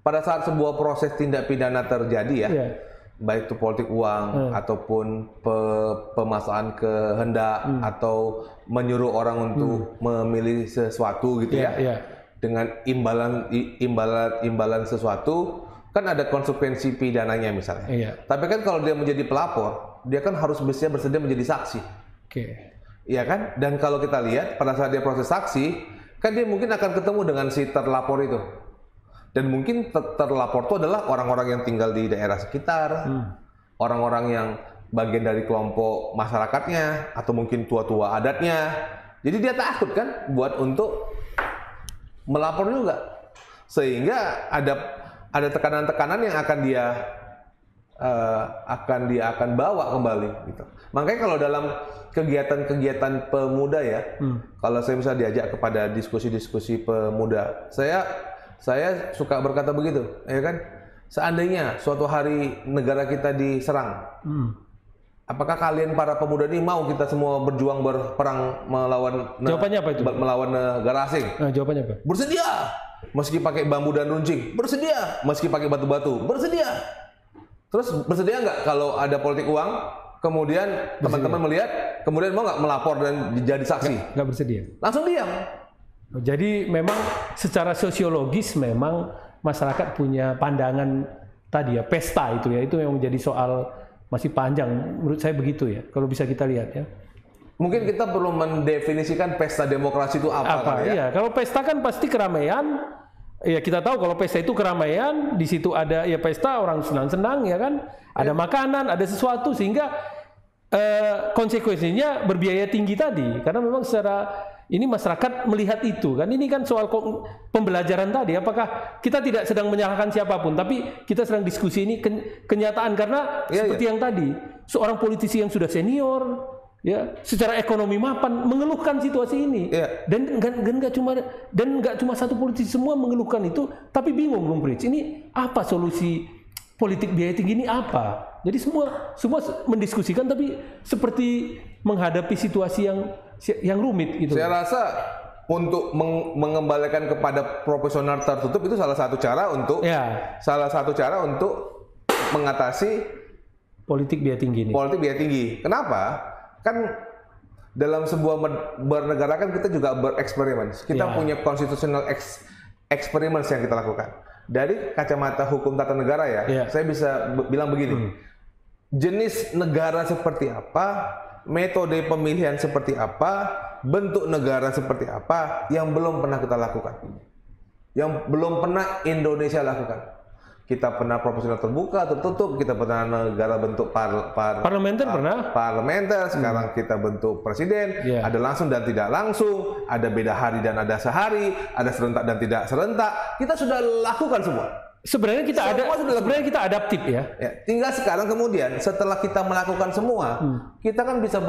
pada saat sebuah proses tindak pidana terjadi ya, baik itu politik uang ataupun pemasalahan kehendak atau menyuruh orang untuk memilih sesuatu gitu dengan imbalan sesuatu, kan ada konsekuensi pidananya misalnya. Tapi kan kalau dia menjadi pelapor, dia kan harus bersedia menjadi saksi. Iya kan? Dan kalau kita lihat pada saat dia proses saksi, kan dia mungkin akan ketemu dengan si terlapor itu. Dan mungkin terlapor itu adalah orang-orang yang tinggal di daerah sekitar, orang-orang yang bagian dari kelompok masyarakatnya, atau mungkin tua-tua adatnya. Jadi dia takut kan buat untuk melapor juga. Sehingga ada tekanan-tekanan yang akan dia dia akan bawa kembali gitu. Makanya kalau dalam kegiatan-kegiatan pemuda ya, kalau saya bisa diajak kepada diskusi-diskusi pemuda, saya suka berkata begitu, ya kan? Seandainya suatu hari negara kita diserang, apakah kalian para pemuda ini mau kita semua berjuang berperang melawan Jawabannya apa itu? Melawan negara asing? Jawabannya apa? Bersedia. Meski pakai bambu dan runcing, bersedia. Meski pakai batu-batu, bersedia. Terus bersedia nggak kalau ada politik uang, kemudian teman-teman melihat, kemudian mau nggak melapor dan jadi saksi? Nggak bersedia. Langsung diam. Jadi memang secara sosiologis memang masyarakat punya pandangan tadi ya, pesta itu ya, itu yang menjadi soal masih panjang menurut saya begitu ya, kalau bisa kita lihat ya. Mungkin kita perlu mendefinisikan pesta demokrasi itu apa ya? Iya, kalau pesta kan pasti keramaian. Ya kita tahu kalau pesta itu keramaian, di situ ada ya pesta orang senang-senang ya kan, ada makanan, ada sesuatu sehingga konsekuensinya berbiaya tinggi tadi, karena memang secara ini masyarakat melihat itu kan, ini kan soal pembelajaran tadi, apakah kita tidak sedang menyalahkan siapapun, tapi kita sedang diskusi ini kenyataan karena seperti yang tadi, seorang politisi yang sudah senior, ya secara ekonomi mapan mengeluhkan situasi ini, dan nggak cuma satu politisi, semua mengeluhkan itu, tapi bingung Bung Frits, ini apa solusi politik biaya tinggi ini apa? Jadi semua mendiskusikan tapi seperti menghadapi situasi yang rumit gitu. Saya rasa untuk mengembalikan kepada proporsional tertutup itu salah satu cara untuk mengatasi politik biaya tinggi ini. Politik biaya tinggi. Kenapa? Kan dalam sebuah bernegara kan kita juga bereksperimen. Kita punya constitutional experiments yang kita lakukan. Dari kacamata hukum tata negara ya, saya bisa bilang begini, jenis negara seperti apa, metode pemilihan seperti apa, bentuk negara seperti apa yang belum pernah kita lakukan, yang belum pernah Indonesia lakukan. Kita pernah proporsional terbuka, tertutup, kita pernah negara bentuk parlementer pernah. Parlementer, sekarang kita bentuk presiden, ada langsung dan tidak langsung, ada beda hari dan ada sehari, ada serentak dan tidak serentak. Kita sudah lakukan semua. Sebenarnya kita adaptif ya. Tinggal sekarang kemudian setelah kita melakukan semua, kita kan bisa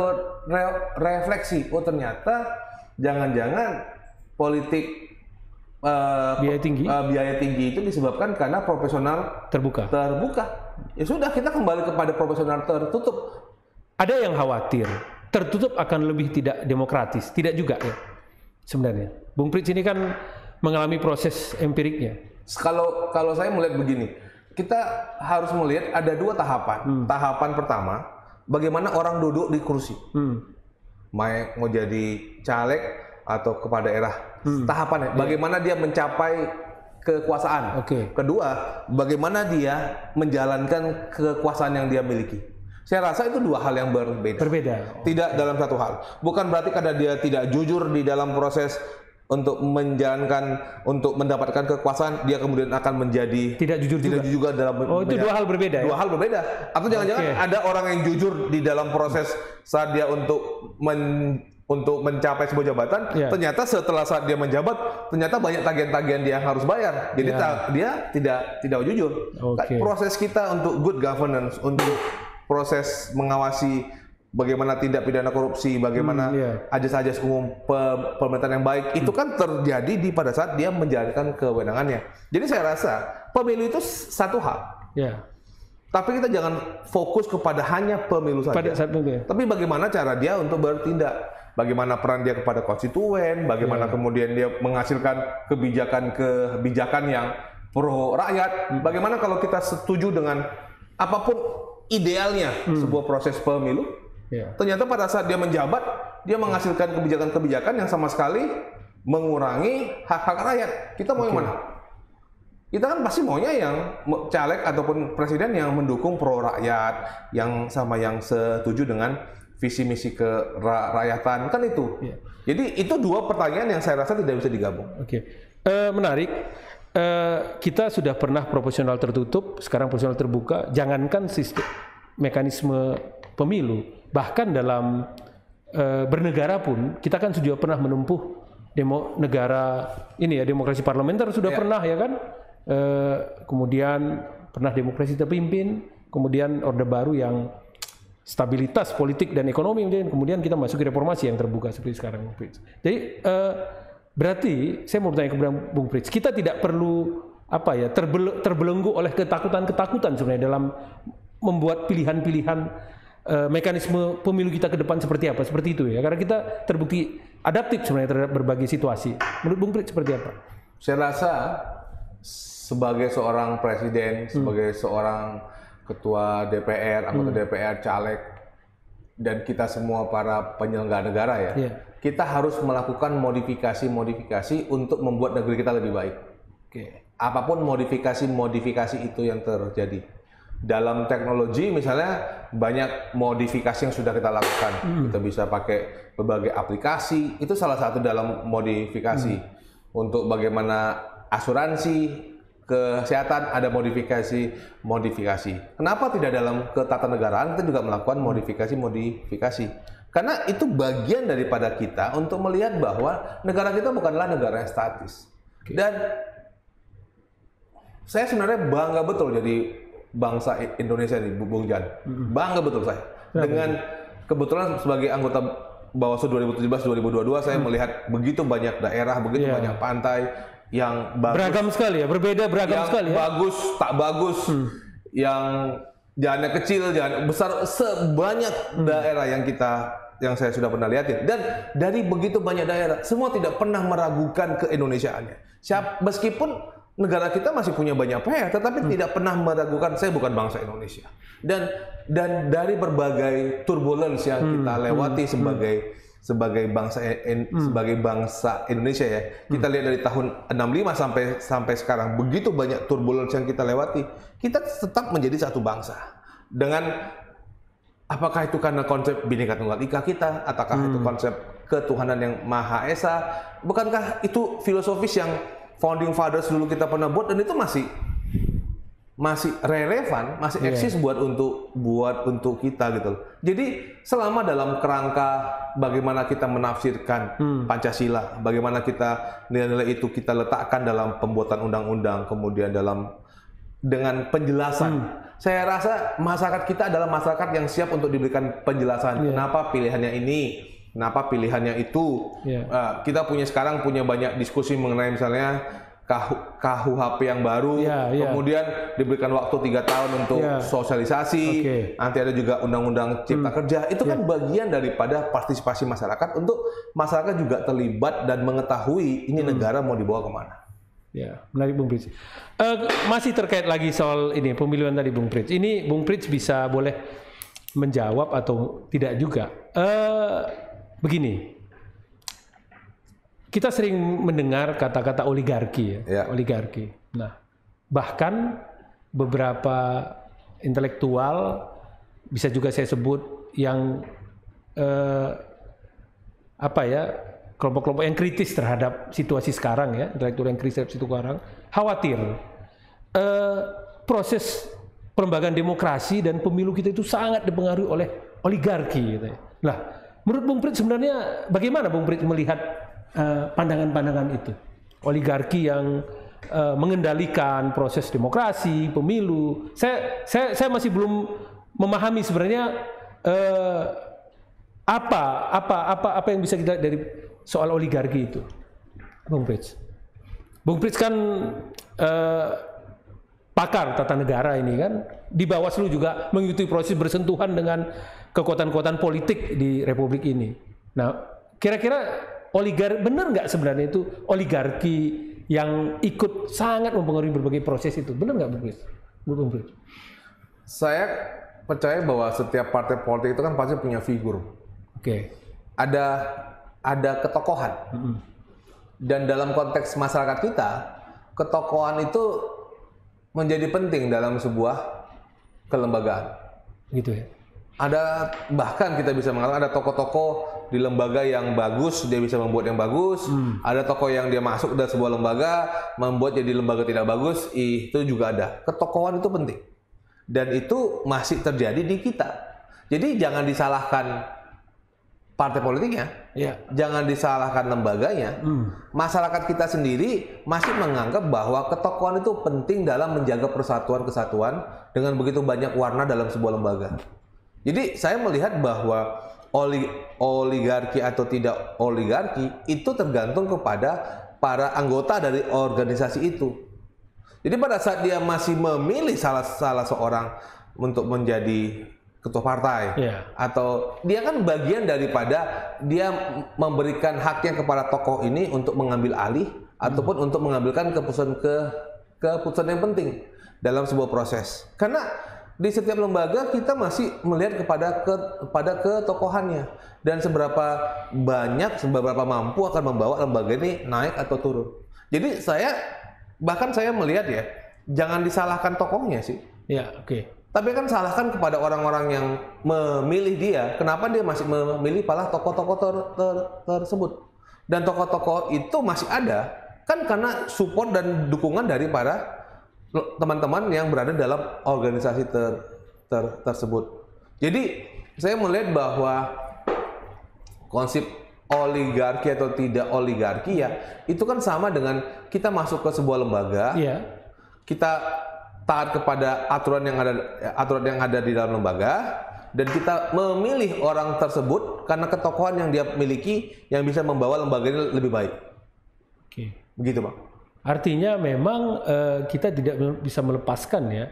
berefleksi. Oh ternyata jangan-jangan politik biaya tinggi itu disebabkan karena proporsional terbuka. Ya sudah, kita kembali kepada proporsional tertutup. Ada yang khawatir tertutup akan lebih tidak demokratis, tidak juga ya sebenarnya. Bung Frits ini kan mengalami proses empiriknya. Kalau saya melihat begini, kita harus melihat ada dua tahapan. Tahapan pertama, bagaimana orang duduk di kursi, mau jadi caleg atau kepala daerah. Tahapannya, bagaimana dia mencapai kekuasaan. Kedua, bagaimana dia menjalankan kekuasaan yang dia miliki. Saya rasa itu dua hal yang berbeda. Tidak dalam satu hal. Bukan berarti karena dia tidak jujur di dalam proses untuk mendapatkan kekuasaan, dia kemudian akan menjadi tidak jujur juga dalam. Itu dua hal berbeda. Dua hal berbeda. Atau jangan-jangan ada orang yang jujur di dalam proses saat dia untuk mencapai sebuah jabatan, ternyata setelah saat dia menjabat, ternyata banyak tagihan-tagihan dia yang harus bayar. Jadi dia tidak jujur. Proses kita untuk good governance, untuk proses mengawasi bagaimana tindak pidana korupsi, bagaimana ajas-ajas umum pemerintahan yang baik, itu kan terjadi pada saat dia menjalankan kewenangannya. Jadi saya rasa pemilu itu satu hal. Tapi kita jangan fokus kepada hanya pemilu saja. Tapi bagaimana cara dia untuk bertindak? Bagaimana peran dia kepada konstituen, bagaimana kemudian dia menghasilkan kebijakan yang pro rakyat, bagaimana kalau kita setuju dengan apapun idealnya sebuah proses pemilu, ternyata pada saat dia menjabat, dia menghasilkan kebijakan-kebijakan yang sama sekali mengurangi hak-hak rakyat. Kita mau yang mana? Kita kan pasti maunya yang caleg ataupun presiden yang mendukung pro rakyat, yang setuju dengan visi misi kerakyatan, kan itu. Jadi itu dua pertanyaan yang saya rasa tidak bisa digabung. Menarik. Kita sudah pernah proporsional tertutup, sekarang proporsional terbuka. Jangankan sistem mekanisme pemilu, bahkan dalam bernegara pun kita kan sudah pernah menempuh negara ini ya, demokrasi parlementer sudah pernah ya kan. Kemudian pernah demokrasi terpimpin, kemudian Orde Baru yang stabilitas politik dan ekonomi, kemudian kita masuk ke reformasi yang terbuka seperti sekarang, Bung Frits. Jadi berarti saya mau bertanya kepada Bung Frits, kita tidak perlu terbelenggu oleh ketakutan-ketakutan sebenarnya dalam membuat pilihan-pilihan mekanisme pemilu kita ke depan seperti apa, seperti itu ya, karena kita terbukti adaptif sebenarnya terhadap berbagai situasi. Menurut Bung Frits seperti apa? Saya rasa sebagai seorang presiden, sebagai seorang ketua DPR, anggota DPR, caleg, dan kita semua para penyelenggara negara ya, kita harus melakukan modifikasi-modifikasi untuk membuat negeri kita lebih baik. Apapun modifikasi itu yang terjadi. Dalam teknologi misalnya banyak modifikasi yang sudah kita lakukan. Kita bisa pakai berbagai aplikasi, itu salah satu dalam modifikasi. Untuk bagaimana asuransi, kesehatan ada modifikasi. Kenapa tidak dalam ketatanegaraan kita juga melakukan modifikasi? Karena itu bagian daripada kita untuk melihat bahwa negara kita bukanlah negara yang statis. Dan saya sebenarnya bangga betul jadi bangsa Indonesia ini, Bung Jan. Bangga betul saya. Dengan kebetulan sebagai anggota Bawaslu 2017-2022 saya melihat begitu banyak daerah, begitu banyak pantai yang bagus, beragam sekali ya, berbeda beragam sekali ya. Bagus, tak bagus, yang jalannya kecil, jalan besar, sebanyak daerah yang saya sudah pernah lihatin. Dan dari begitu banyak daerah, semua tidak pernah meragukan keindonesiaannya. Meskipun negara kita masih punya banyak PR, tetapi tidak pernah meragukan saya bukan bangsa Indonesia. Dan dari berbagai turbulence yang kita lewati sebagai bangsa Indonesia ya, kita lihat dari tahun 65 sampai sekarang begitu banyak turbulence yang kita lewati, kita tetap menjadi satu bangsa. Dengan apakah itu karena konsep Bhinneka Tunggal Ika kita, ataukah itu konsep ketuhanan yang Maha Esa, bukankah itu filosofis yang founding fathers dulu kita pernah buat, dan itu masih relevan, masih eksis buat untuk kita gitu. Jadi selama dalam kerangka bagaimana kita menafsirkan Pancasila, bagaimana kita nilai-nilai itu kita letakkan dalam pembuatan undang-undang, kemudian dengan penjelasan. Saya rasa masyarakat kita adalah masyarakat yang siap untuk diberikan penjelasan. Kenapa pilihannya ini? Kenapa pilihannya itu? Kita sekarang punya banyak diskusi mengenai misalnya KUHP yang baru, kemudian diberikan waktu 3 tahun untuk sosialisasi. Nanti ada juga Undang-Undang Cipta Kerja. Itu kan bagian daripada partisipasi masyarakat untuk masyarakat juga terlibat dan mengetahui ini negara mau dibawa kemana. Ya, menarik Bung Frits. Masih terkait lagi soal ini pemilihan tadi Bung Frits. Ini Bung Frits bisa boleh menjawab atau tidak juga. Begini, kita sering mendengar kata-kata oligarki ya, oligarki. Nah, bahkan beberapa intelektual, bisa juga saya sebut yang kelompok-kelompok yang kritis terhadap situasi sekarang ya, intelektual yang kritis terhadap situasi sekarang, khawatir proses pelembagaan demokrasi dan pemilu kita itu sangat dipengaruhi oleh oligarki gitu ya. Nah, menurut Bung Frits sebenarnya bagaimana Bung Frits melihat pandangan-pandangan itu? Oligarki yang mengendalikan proses demokrasi, pemilu. Saya masih belum memahami sebenarnya apa yang bisa kita lihat dari soal oligarki itu, Bung Frits. Bung Frits kan pakar tata negara ini kan, di Bawaslu juga mengikuti proses bersentuhan dengan kekuatan-kekuatan politik di Republik ini. Nah, kira-kira benar nggak sebenarnya itu oligarki yang ikut sangat mempengaruhi berbagai proses itu? Benar nggak Bung Frits? Saya percaya bahwa setiap partai politik itu kan pasti punya figur. Ada ketokohan. Dan dalam konteks masyarakat kita, ketokohan itu menjadi penting dalam sebuah kelembagaan. Gitu ya. Bahkan kita bisa mengatakan ada tokoh-tokoh di lembaga yang bagus, dia bisa membuat yang bagus. Ada tokoh yang dia masuk dari sebuah lembaga, membuat jadi lembaga tidak bagus, itu juga ada. Ketokohan itu penting. Dan itu masih terjadi di kita. Jadi jangan disalahkan partai politiknya, jangan disalahkan lembaganya. Masyarakat kita sendiri masih menganggap bahwa ketokohan itu penting dalam menjaga persatuan kesatuan dengan begitu banyak warna dalam sebuah lembaga. Jadi saya melihat bahwa oligarki atau tidak oligarki itu tergantung kepada para anggota dari organisasi itu. Jadi pada saat dia masih memilih salah seorang untuk menjadi ketua partai, atau dia kan bagian daripada dia memberikan haknya kepada tokoh ini untuk mengambil alih ataupun untuk mengambilkan keputusan yang penting dalam sebuah proses. Karena di setiap lembaga kita masih melihat kepada ketokohannya dan seberapa mampu akan membawa lembaga ini naik atau turun. Jadi bahkan saya melihat ya, jangan disalahkan tokohnya sih. Tapi kan salahkan kepada orang-orang yang memilih dia. Kenapa dia masih memilih malah tokoh-tokoh tersebut? Dan tokoh-tokoh itu masih ada kan karena support dan dukungan dari para teman-teman yang berada dalam organisasi tersebut. Jadi saya melihat bahwa konsep oligarki atau tidak oligarki ya itu kan sama dengan kita masuk ke sebuah lembaga, kita taat kepada aturan yang ada di dalam lembaga dan kita memilih orang tersebut karena ketokohan yang dia miliki yang bisa membawa lembaga ini lebih baik. Begitu, Bang. Artinya memang kita tidak bisa melepaskan ya,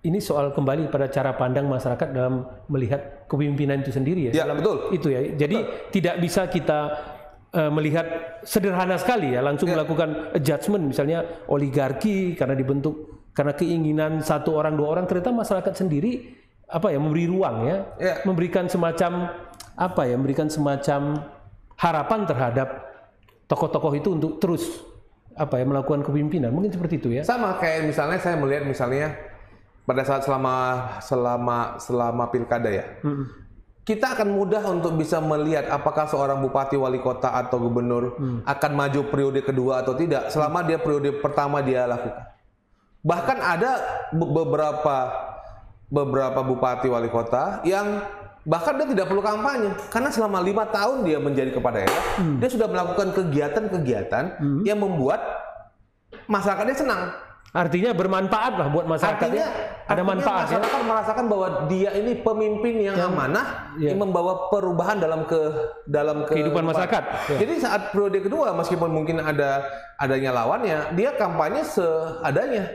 ini soal kembali pada cara pandang masyarakat dalam melihat kepemimpinan itu sendiri ya. Betul. Itu ya. Jadi tidak bisa kita melihat sederhana sekali ya, langsung melakukan judgement misalnya oligarki karena dibentuk karena keinginan satu orang dua orang, ternyata masyarakat sendiri memberi ruang ya, memberikan semacam harapan terhadap tokoh-tokoh itu untuk terus melakukan kepemimpinan, mungkin seperti itu ya. Sama kayak misalnya saya melihat pada saat selama pilkada ya, kita akan mudah untuk bisa melihat apakah seorang bupati, wali kota atau gubernur akan maju periode kedua atau tidak selama dia periode pertama dia lakukan. Bahkan ada beberapa bupati, wali kota yang bahkan dia tidak perlu kampanye karena selama 5 tahun dia menjadi kepala daerah, dia sudah melakukan kegiatan-kegiatan yang membuat masyarakatnya senang. Artinya bermanfaat lah buat masyarakatnya. Ada manfaat. Masyarakat merasakan bahwa dia ini pemimpin yang amanah, yang membawa perubahan dalam kehidupan masyarakat. Jadi saat periode kedua, meskipun mungkin adanya lawannya, dia kampanye seadanya,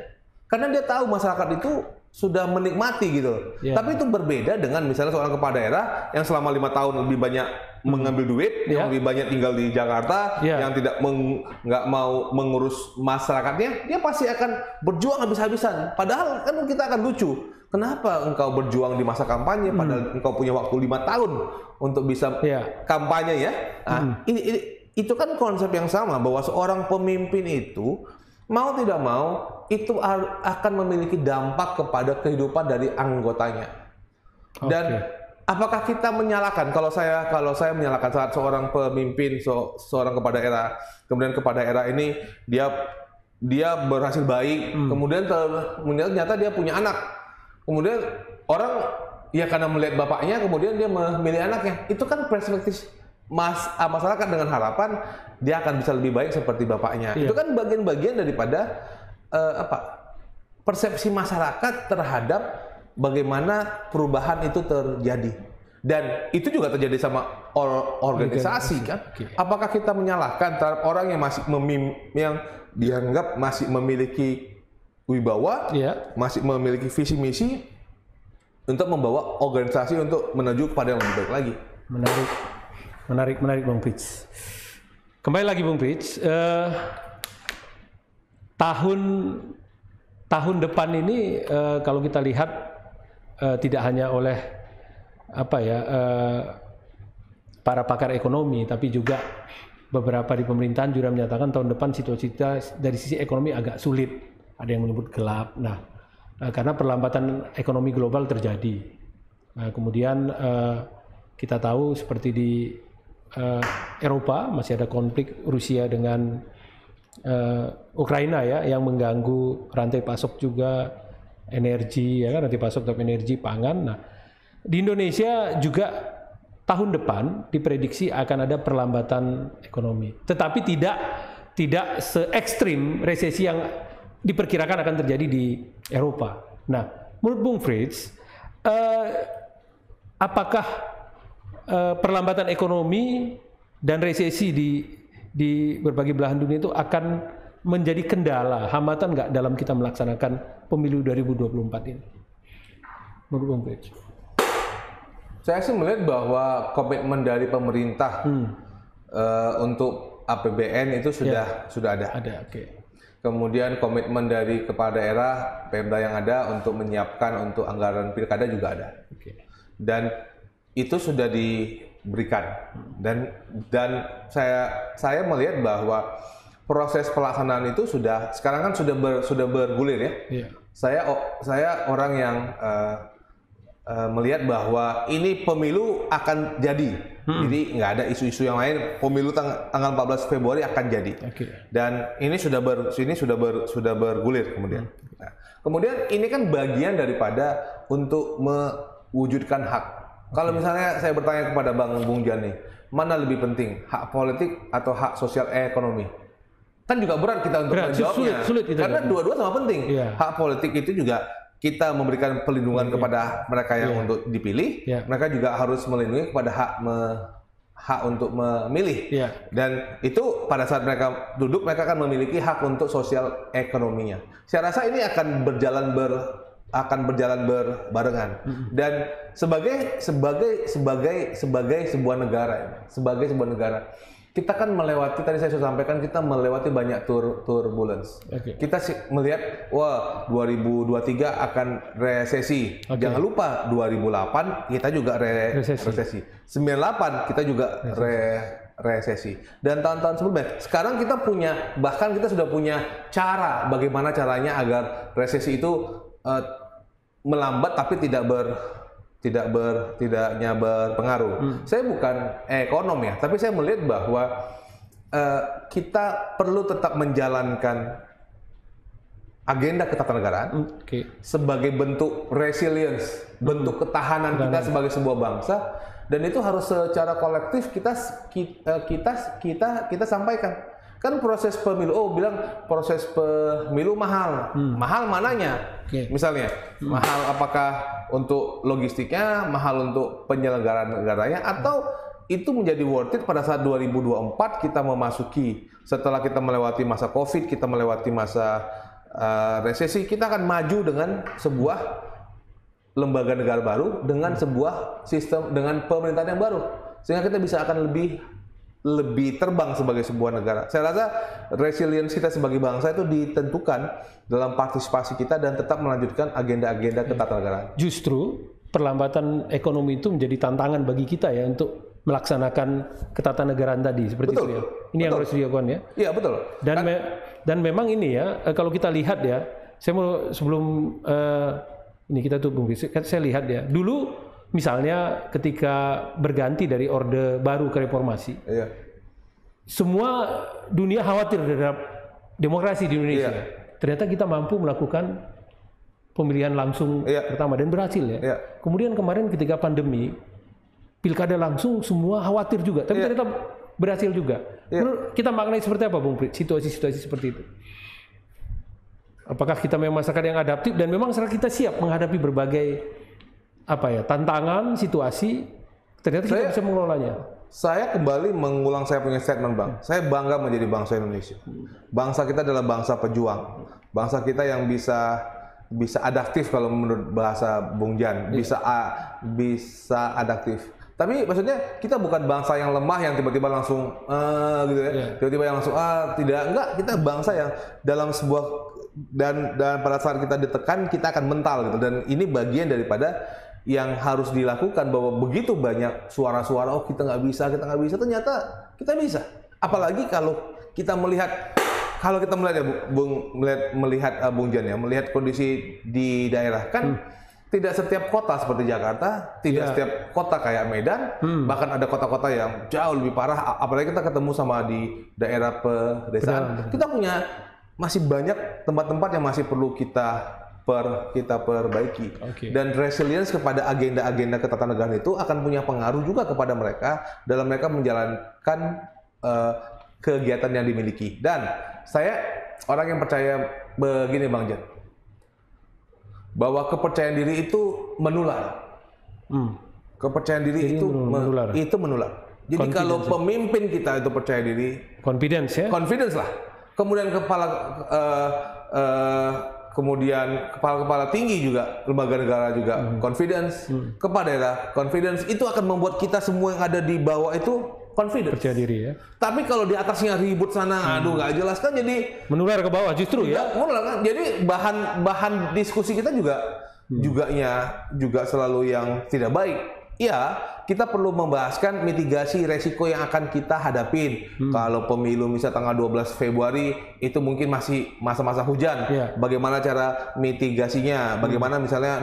karena dia tahu masyarakat itu sudah menikmati gitu. Tapi itu berbeda dengan misalnya seorang kepala daerah yang selama 5 tahun lebih banyak mengambil duit, yang lebih banyak tinggal di Jakarta, yang nggak mau mengurus masyarakatnya, dia pasti akan berjuang habis-habisan. Padahal kan kita akan lucu, kenapa engkau berjuang di masa kampanye padahal engkau punya waktu 5 tahun untuk bisa kampanye ya? Itu kan konsep yang sama bahwa seorang pemimpin itu mau tidak mau itu akan memiliki dampak kepada kehidupan dari anggotanya. Dan apakah kita menyalahkan? Kalau saya menyalahkan saat seorang pemimpin, seorang kepala daerah, kemudian kepala daerah ini dia berhasil baik, kemudian ternyata dia punya anak, kemudian orang ya karena melihat bapaknya, kemudian dia memilih anaknya. Itu kan perspektif masyarakat dengan harapan dia akan bisa lebih baik seperti bapaknya. Itu kan bagian-bagian daripada persepsi masyarakat terhadap bagaimana perubahan itu terjadi. Dan itu juga terjadi sama organisasi kan. Apakah kita menyalahkan terhadap orang yang yang dianggap masih memiliki wibawa, masih memiliki visi misi untuk membawa organisasi untuk menuju kepada yang lebih baik lagi. Menarik Bang Frits. Kembali lagi Bang Frits, tahun depan ini kalau kita lihat tidak hanya oleh para pakar ekonomi, tapi juga beberapa di pemerintahan juga menyatakan tahun depan situasi dari sisi ekonomi agak sulit. Ada yang menyebut gelap. Nah, karena perlambatan ekonomi global terjadi. Kemudian kita tahu seperti di Eropa masih ada konflik Rusia dengan Ukraina ya, yang mengganggu rantai pasok juga rantai pasok terhadap energi pangan. Nah, di Indonesia juga tahun depan diprediksi akan ada perlambatan ekonomi, tetapi tidak se ekstrim resesi yang diperkirakan akan terjadi di Eropa. Nah, menurut Bung Frits, apakah perlambatan ekonomi dan resesi di berbagai belahan dunia itu akan menjadi kendala, hambatan nggak dalam kita melaksanakan pemilu 2024 ini? Menurut Bung Frits? Saya sih melihat bahwa komitmen dari pemerintah untuk APBN itu sudah ada. Ada, oke. Kemudian komitmen dari kepala daerah, Pemda yang ada untuk menyiapkan untuk anggaran pilkada juga ada. Oke. Dan itu sudah diberikan. Dan saya melihat bahwa proses pelaksanaan itu sekarang kan sudah bergulir ya. Iya. Saya orang yang melihat bahwa ini pemilu akan jadi. Jadi nggak ada isu-isu yang lain. Pemilu tanggal 14 Februari akan jadi. Okay. Dan ini sudah bergulir kemudian. Nah, kemudian ini kan bagian daripada untuk mewujudkan hak. Kalau misalnya saya bertanya kepada Bung Jan, mana lebih penting, hak politik atau hak sosial ekonomi? Kan juga berat kita untuk menjawabnya. Sulit karena dua-dua sama penting. Yeah. Hak politik itu juga kita memberikan perlindungan kepada mereka yang untuk dipilih. Mereka juga harus melindungi kepada hak untuk memilih. Dan itu pada saat mereka duduk, mereka akan memiliki hak untuk sosial ekonominya. Saya rasa ini akan berjalan berbarengan. Dan sebagai sebuah negara, kita kan melewati, tadi saya sudah sampaikan, kita melewati banyak turbulence. Kita melihat, 2023 akan resesi. Jangan lupa 2008 kita juga resesi. 98 kita juga resesi. Dan tahun-tahun sebelumnya. Sekarang kita sudah punya cara bagaimana caranya agar resesi itu melambat tapi tidak berpengaruh. Saya bukan ekonom ya, tapi saya melihat bahwa kita perlu tetap menjalankan agenda ketatanegaraan sebagai bentuk resilience, bentuk ketahanan kita sebagai sebuah bangsa, dan itu harus secara kolektif kita sampaikan. Kan proses pemilu, bilang proses pemilu mahal. Mahal mananya? Misalnya, mahal apakah untuk logistiknya, mahal untuk penyelenggaraan negaranya, atau itu menjadi worth it pada saat 2024 kita memasuki, setelah kita melewati masa COVID, kita melewati masa resesi, kita akan maju dengan sebuah lembaga negara baru, dengan sebuah sistem, dengan pemerintahan yang baru, sehingga kita bisa akan lebih terbang sebagai sebuah negara. Saya rasa resilience kita sebagai bangsa itu ditentukan dalam partisipasi kita dan tetap melanjutkan agenda-agenda ketatanegaraan. Justru perlambatan ekonomi itu menjadi tantangan bagi kita ya untuk melaksanakan ketatanegaraan tadi seperti itu ya. Ini yang harus dilakukan ya. Iya, betul. Dan memang ini ya, kalau kita lihat ya, saya mau sebelum ini kita tuh Bung Frits, saya lihat ya. Dulu misalnya ketika berganti dari Orde Baru ke Reformasi, semua dunia khawatir terhadap demokrasi di Indonesia. Ternyata kita mampu melakukan pemilihan langsung pertama dan berhasil ya. Kemudian kemarin ketika pandemi, pilkada langsung semua khawatir juga, tapi ternyata berhasil juga. Menurut kita maknai seperti apa Bung Frits, situasi-situasi seperti itu? Apakah kita memang masyarakat yang adaptif dan memang masyarakat kita siap menghadapi berbagai tantangan, situasi, ternyata kita bisa mengelolanya. Saya kembali mengulang saya punya statement, Bang. Saya bangga menjadi bangsa Indonesia. Bangsa kita adalah bangsa pejuang. Bangsa kita yang bisa adaptif kalau menurut bahasa Bung Jan, bisa adaptif. Tapi maksudnya kita bukan bangsa yang lemah yang tiba-tiba langsung gitu ya. Tiba-tiba yang langsung enggak, kita bangsa yang dalam sebuah dan pada saat kita ditekan kita akan mental gitu, dan ini bagian daripada yang harus dilakukan, bahwa begitu banyak suara-suara kita nggak bisa, ternyata kita bisa. Apalagi kalau kita melihat ya melihat Bung Jan ya, melihat kondisi di daerah kan tidak setiap kota seperti Jakarta, tidak setiap kota kayak Medan, bahkan ada kota-kota yang jauh lebih parah. Apalagi kita ketemu sama di daerah pedesaan, kita punya masih banyak tempat-tempat yang masih perlu kita kita perbaiki. Oke. Dan resilience kepada agenda-agenda ketatanegaraan itu akan punya pengaruh juga kepada mereka dalam mereka menjalankan kegiatan yang dimiliki. Dan saya orang yang percaya begini Bang Jan, bahwa kepercayaan diri itu menular. Kepercayaan diri itu menular. Jadi kalau pemimpin kita itu percaya diri, confidence ya, confidence lah. Kemudian kepala-kepala tinggi juga, lembaga negara juga confidence, kepala daerah confidence, itu akan membuat kita semua yang ada di bawah itu confidence. Percaya diri ya. Tapi kalau di atasnya ribut sana, aduh nggak jelas kan, jadi menular ke bawah justru ya. Menular kan. Jadi bahan diskusi kita juga selalu yang tidak baik. Ya, kita perlu membahaskan mitigasi resiko yang akan kita hadapin. Kalau pemilu misalnya tanggal 12 Februari itu mungkin masih masa-masa hujan. Bagaimana cara mitigasinya? Bagaimana misalnya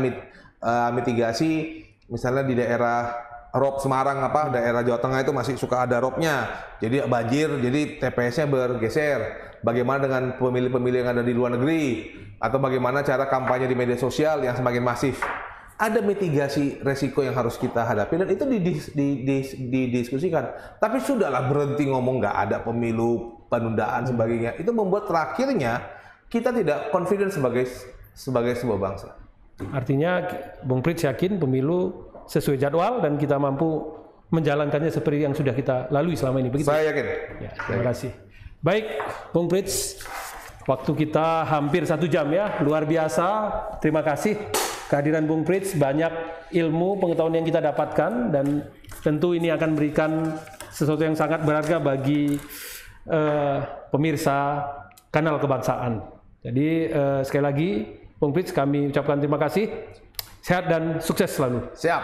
mitigasi misalnya di daerah ROP Semarang daerah Jawa Tengah itu masih suka ada ROP-nya. Jadi banjir, jadi TPS-nya bergeser. Bagaimana dengan pemilih-pemilih yang ada di luar negeri? Atau bagaimana cara kampanye di media sosial yang semakin masif? Ada mitigasi resiko yang harus kita hadapi dan itu didiskusikan. Tapi sudahlah, berhenti ngomong nggak ada pemilu, penundaan sebagainya. Itu membuat terakhirnya kita tidak confident sebagai sebuah bangsa. Artinya Bung Prits yakin pemilu sesuai jadwal dan kita mampu menjalankannya seperti yang sudah kita lalui selama ini. Begitu? Saya yakin. Ya, terima kasih. Baik, Bung Prits, waktu kita hampir 1 jam ya, luar biasa. Terima kasih kehadiran Bung Prits, banyak ilmu pengetahuan yang kita dapatkan dan tentu ini akan memberikan sesuatu yang sangat berharga bagi pemirsa kanal kebangsaan. Jadi sekali lagi Bung Prits, kami ucapkan terima kasih, sehat dan sukses selalu. Siap.